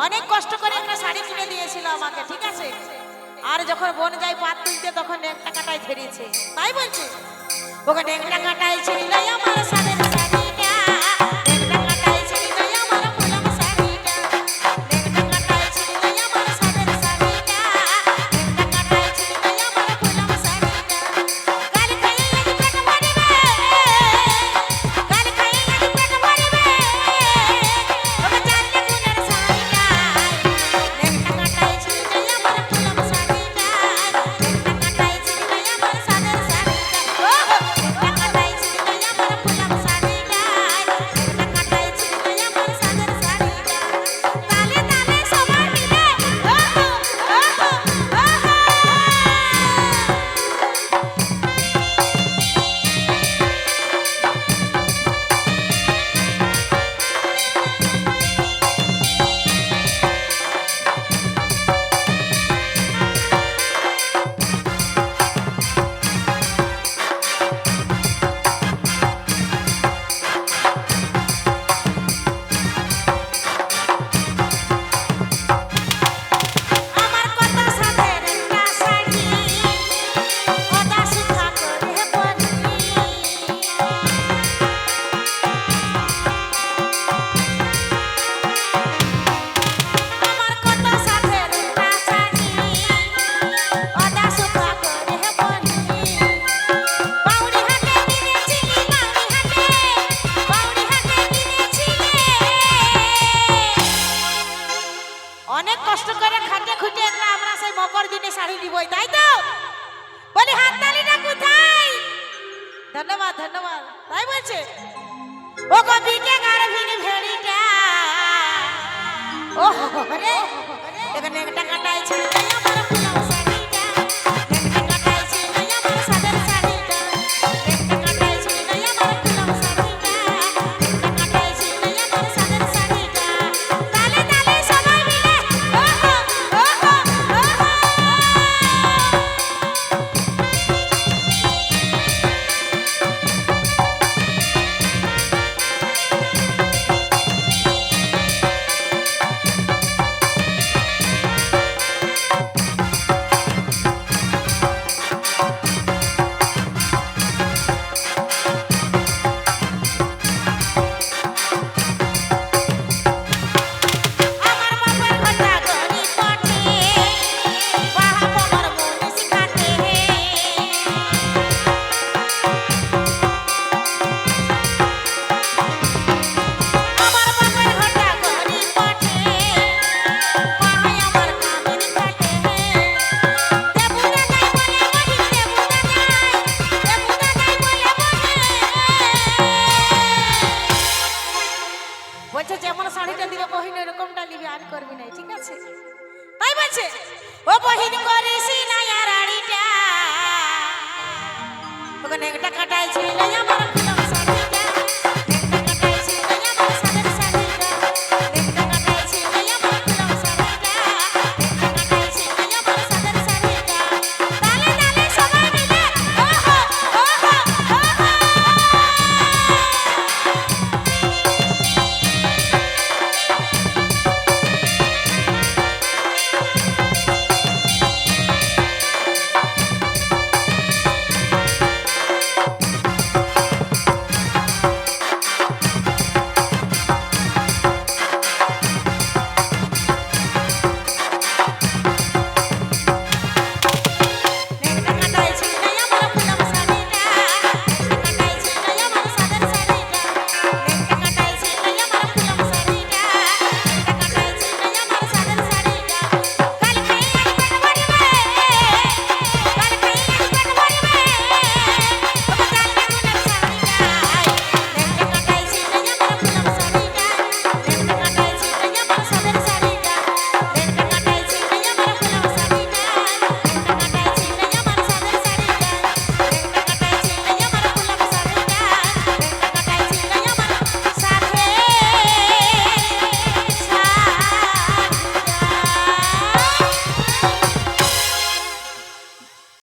অনেক কষ্ট করে একটা শাড়ি কিনে দিয়েছিল আমাকে, ঠিক আছে। আর যখন বোন যাই পাত তুলতে তখন একটা কাটায় ছেড়েছে, তাই বলছে ওখানে একটা কাটায় ছিঁড়িল আমার সাদের শাড়িটা, একটা কাটায় ছিঁড়িল আমার ফুলাম শাড়িটা, একটা কাটায় ছিঁড়িল আমার সাদের শাড়িটা, একটা কাটায় ছিঁড়িল আমার ফুলাম শাড়িটা। গাল খাইয়ে লাগি পেট ভরিবে, গাল খাইয়ে লাগি পেট ভরিবে, ওকে জানলে গুণের শাড়িটা, একটা কাটায় ছিঁড়িল আমার ফুলাম শাড়িটা, একটা কাটায় ছিঁড়িল আমার সাদের শাড়িটা, একটা কাটায় ছিঁড়িল আমার ফুলাম শাড়িটা, একটা কাটায় ছিঁড়িল আমার সাদের শাড়িটা। তালে তালে সবাই মিলে ওহো ওহো ওহো। আমার কত সাধের একটা শাড়ি ওটা সুখা করে পরি, আমার কত সাধের একটা শাড়ি ওটা সুখা করে পরি। বাউরি হাতে কিনেছিলি, বাউরি হাতে কিনেছিলি। অনেক কষ্ট করে খাটে খুঁটে একটা আমরা সেই মকর দিনে শাড়ি নিবই, তাই তো বলি হাততালিটা কোথায়? ধন্যবাদ ধন্যবাদ, তাই বলছে ও কবিকে গারভিনী ভেড়িটা ও রে এখানে একটা কাটাই ছিল আমার ফুলাম শাড়িটা, একটা কাটাই ছিল আমার সাদের শাড়িটা, একটা কাটাই ছিল আমার ফুলাম শাড়িটা, একটা কাটাই ছিল আমার সাদের শাড়িটা। তালে তালে সবাই মিলে ওহো ওহো ওহো। আমার বাবার ঘটা গরি পটে বাহা পমর মুনিস কাটে, আমার বাবার ঘটা গরি পটে বাহাই আমার কামিন কাটে। দেবুরা নাই বলে বহি, দেবুরা নাই বলে বহি। বলছে যেমন শাড়িটা দিলে বহিন এরকমটা নিবি, আর করবি না, ঠিক আছে। তাই বলছে ও বহিন করিস না আর আড়িটা ওখানে একটা কাটাই ছিল আমার